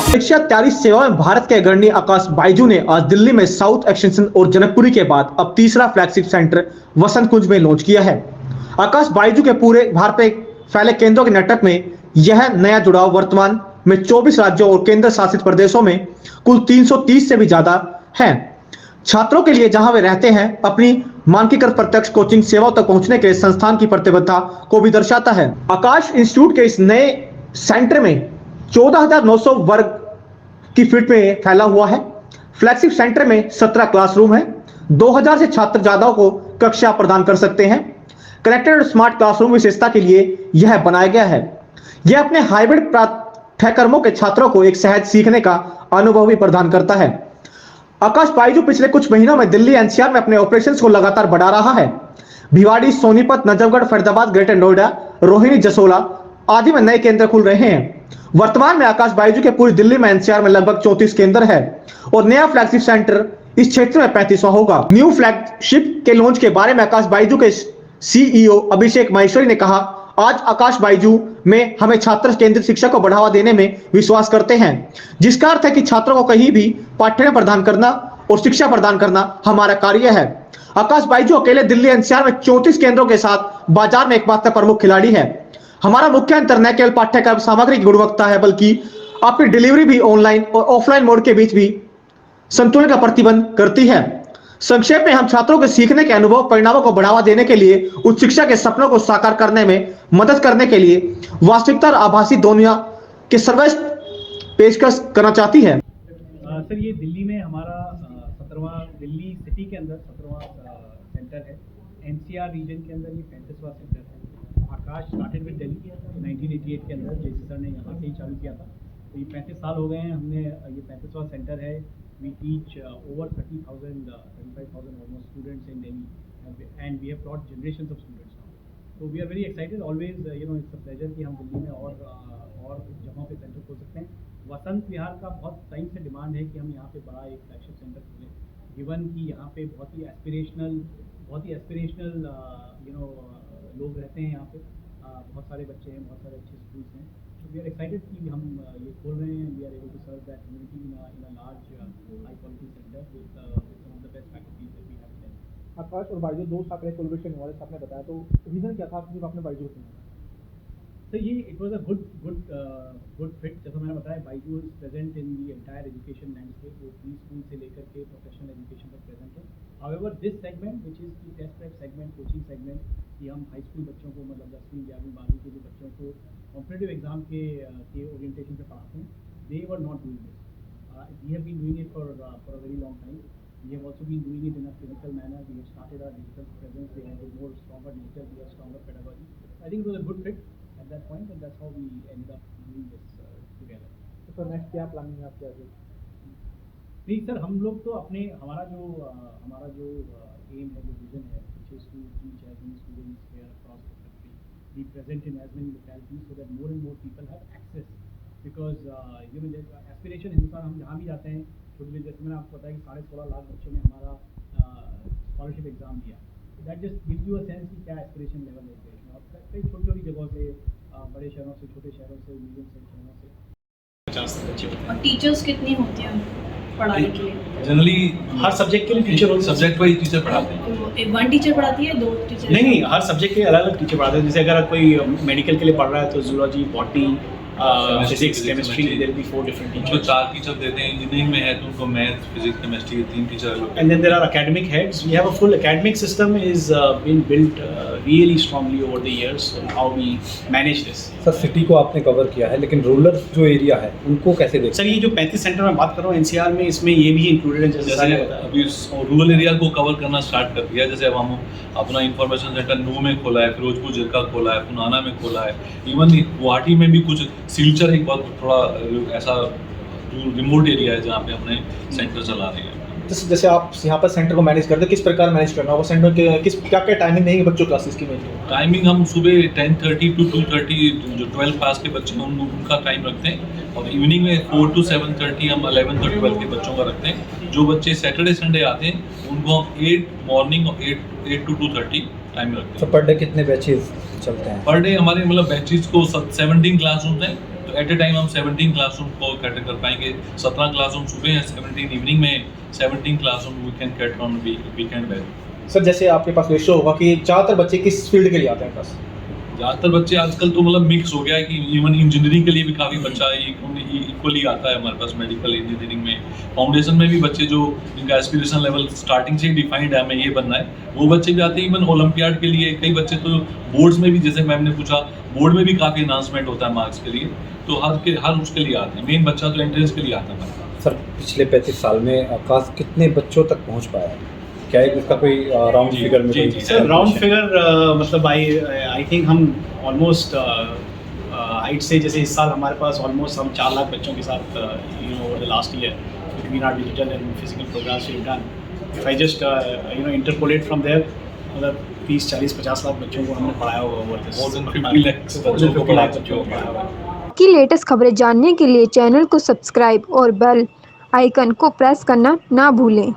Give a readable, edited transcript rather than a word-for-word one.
परीक्षा तैयारी सेवा में भारत के अग्रणी आकाश बाइजू ने आज दिल्ली में साउथ एक्सटेंशन और जनकपुरी के बाद अब तीसरा फ्लैगशिप सेंटर वसंत कुंज में लॉन्च किया है। आकाश बाइजू के पूरे भारत में फैले केंद्रों के नेटवर्क में यह नया जुड़ाव वर्तमान में 24 राज्यों और केंद्र शासित प्रदेशों में कुल 330 से भी ज्यादा है। छात्रों के लिए जहां वे रहते हैं अपनी मानकीकृत प्रत्यक्ष कोचिंग सेवाओं तक पहुंचने के लिए संस्थान की प्रतिबद्धता को भी दर्शाता है। आकाश इंस्टीट्यूट के इस नए सेंटर में 14,900 वर्ग की फीट में फैला हुआ है। फ्लैगशिप सेंटर में 17 क्लासरूम है। 2000 से छात्र ज्यादा को कक्षा प्रदान कर सकते हैं। कनेक्टेड और स्मार्ट क्लासरूम विशेषता के लिए यह बनाया गया है। यह अपने हाइब्रिड पाठ्यक्रमों के छात्रों को एक सहज सीखने का अनुभव भी प्रदान करता है। आकाश बाइजू पिछले कुछ महीनों में दिल्ली एनसीआर में अपने ऑपरेशंस को लगातार बढ़ा रहा है। भिवाड़ी, सोनीपत, नजफगढ़, फरीदाबाद, ग्रेटर नोएडा, रोहिणी, जसोला आदि में नए केंद्र खुल रहे हैं। वर्तमान में आकाश बाइजू के पूरी दिल्ली में एनसीआर में लगभग 34 केंद्र है और नया फ्लैगशिप सेंटर इस क्षेत्र में 35वां होगा। न्यू फ्लैगशिप के लॉन्च के बारे में आकाश बाइजू के सीईओ अभिषेक माहेश्वरी ने कहा, आज आकाश बाइजू में हमें छात्र केंद्रित शिक्षा को बढ़ावा देने में विश्वास करते हैं, जिसका अर्थ है कि छात्रों को कहीं भी पाठ्यक्रम प्रदान करना और शिक्षा प्रदान करना हमारा कार्य है। आकाश बाइजू अकेले दिल्ली एनसीआर में 34 केंद्रों के साथ बाजार में एकमात्र प्रमुख खिलाड़ी है। हमारा मुख्य अंतर न केवल पाठ्यक्रम सामग्री की गुणवत्ता है, बल्कि आपकी डिलीवरी भी ऑनलाइन और ऑफलाइन मोड के बीच भी संतुलन का प्रतिबंध करती है। संक्षेप में, हम छात्रों के सीखने के अनुभव परिणामों को बढ़ावा देने के लिए उच्च शिक्षा के सपनों को साकार करने में मदद करने के लिए वास्तविकता और आभासी दुनिया के सर्वश्रेष्ठ पेशकश करना चाहती है। सर, ये दिल्ली में हमारा 17वां, दिल्ली सिटी के अंदर 17वां सेंटर है। एनसीआर रीजन के अंदर ये 35वां सेंटर है। आकाश स्टार्टेड विद दिल्ली 1988 के अंदर जेसी सर ने यहाँ से ही चालू किया था। तो ये 35 साल हो गए हैं। हमने ये 35वां सेंटर है। We teach over 35,000 almost students in Delhi, and we have taught generations of students now. So we are very excited. Always, it's a pleasure कि हम दिल्ली में और जगहों पे सेंटर खोल सकते हैं। वसंत विहार का बहुत टाइम से डिमांड है कि हम यहाँ पे बड़ा एक फ्लैगशिप सेंटर खोलें, गिवन कि यहाँ पे बहुत ही एस्पिरेशनल लोग रहते हैं। यहाँ पे बहुत सारे बच्चे हैं, बहुत सारे अच्छे स्कूल्स हैं। So we are excited कि हम ये खोल रहे हैं। We are able to serve that community in a large high quality center with some of the best faculties that we have there. आकाश और बाइजू दो साथ कोलैबोरेशन हुआ जैसे आपने बताया, तो रीजन क्या था जब आपने बाइजू को? So ये it was a good fit। जैसा मैंने बताया, Byju is present in the entire education landscape। वो प्री स्कूल से लेकर के प्रोफेशनल एजुकेशन तक प्रेजेंट है। However, this segment which is the test prep segment, coaching segment, कि हम हाई स्कूल बच्चों को, मतलब 10वीं 11वीं 12वीं के जो बच्चों को कॉम्पिटिटिव एग्जाम के ओरिएंटेशन पे पढ़ाते हैं, they were not doing this. We have been doing it for a very long time. We have also been doing it in a clinical manner. We have started our digital presence. We have a more stronger digital, we have stronger pedagogy. I think it was a good fit at that point, and that's how we ended up doing this together. तो sir next क्या planning है आपके आगे? नहीं sir, हम लोग तो हमारा जो एम है, जो विजन है, which is to teach as many students here across the country, be present in as many localities so that more and more people have access. Because aspiration Hindustan, हम जहाँ भी जाते हैं, छोटे जैसे मैंने आपको बताया कि 16.5 लाख बच्चों ने हमारा स्कॉलरशिप एग्जाम दिया। That just gives you a sense कि क्या एस्पिरेशन लेवल है देश में। और कई छोटी जगहों से, बड़े शहरों से, छोटे शहरों से, मीडियम साइज शहरों से 50 बच्चे। और टीचर्स कितनी होती हैं पढ़ाने के लिए? जनरली हर सब्जेक्ट के लिए टीचर होती है। सब्जेक्ट वाइज टीचर पढ़ाते हैं। तो वन टीचर पढ़ाती है, दो टीचर? नहीं, हर सब्जेक्ट के अलग अलग टीचर पढ़ाते हैं। जैसे अगर कोई मेडिकल के लिए पढ़ रहा है तो zoology, botany, physics, chemistry, there will be 4 different teachers. जो 4 टीचर देते हैं। इंजीनियरिंग में है तो उनको मैथ, फिजिक्स, केमिस्ट्री, 3 टीचर अलग। And then there are academic heads. We have a full academic system is been built really strongly over the years on how we manage this. Sir, city को आपने cover किया है, लेकिन rural जो area है उनको कैसे देखते हैं? सर, ये जो 35 सेंटर में बात कर रहा हूँ एनसीआर में, इसमें ये भी इंक्लूडेड है। जैसे अभी रूरल एरिया को कवर करना स्टार्ट कर दिया। जैसे अब हम अपना इंफॉर्मेशन सेंटर नू में खोला है, फिरोजपुर जिरका खोला है, पुनाना में खोला है, इवन गुवाहाटी में भी कुछ, सिलचर एक बहुत थोड़ा ऐसा रिमोट एरिया है जहाँ पे अपने सेंटर चला रहे हैं। जैसे आप यहाँ पर सेंटर को मैनेज करते हैं, किस प्रकार मैनेज करना है वो सेंटर के, क्या टाइमिंग नहीं है बच्चों क्लासेस की? टाइमिंग हम सुबह 10:30 to 2:30 जो 12 पास के बच्चे हैं उनका टाइम रखते हैं, और इवनिंग में 4 to 7:30 हम 11 to 12 के बच्चों का रखते हैं। जो बच्चे सैटरडे संडे आते हैं उनको हम 8 मॉर्निंग और 8 to 2:30 टाइम रखते हैं। तो पर डे कितने बैचेज चलते हैं? पर डे हमारे मतलब बैचेज को 17 क्लासरूम हैं, तो एट ए टाइम हम 17 क्लासरूम को कैटर कर पाएंगे। 17 क्लासरूम सुबह हैं, 17 इवनिंग में, 17 classroom we can cater on weekend में। सर जैसे आपके पास रेशो होगा कि ज़्यादातर बच्चे किस फील्ड के लिए आते हैं पास? ज़्यादातर बच्चे आजकल तो मतलब मिक्स हो गया है कि इवन इंजीनियरिंग के लिए भी काफ़ी बच्चा इक्वली आता है हमारे पास। मेडिकल इंजीनियरिंग में, फाउंडेशन में भी बच्चे जो जिनका एस्पिरेशन लेवल स्टार्टिंग से ही डिफाइंड है, हमें ये बनना है, वो बच्चे भी आते हैं। इवन ओलंपियाड के लिए कई बच्चे तो बोर्ड्स में भी, जैसे मैम ने पूछा, बोर्ड में भी काफ़ी अनाउंसमेंट होता है मार्क्स के लिए, तो हर उसके लिए आते हैं। मेन बच्चा तो एंट्रेंस के लिए आता है हमारे पास। सर पिछले 35 साल में आकाश कितने बच्चों तक पहुंच पाया है? क्या है इसका कोई राउंड जी, फिगर में जी, कोई जी, सर राउंड फिगर मतलब आई थिंक हम ऑलमोस्ट हाइट से, जैसे इस साल हमारे पास ऑलमोस्ट हम 4 लाख बच्चों के साथ over the last year between our digital and physical programs we done. If I just interpolate from there, मतलब 30, 40, 50 लाख बच्चों को हमने पढ़ाया हुआ over this. More than 50 lakhs बच्चों को पढ़ा चुके हो। पढ़ाया हुआ है। की लेटेस्ट खबरें जानने के लिए चैनल को सब्सक्राइब और बेल आइकन को प्रेस करना ना भूलें।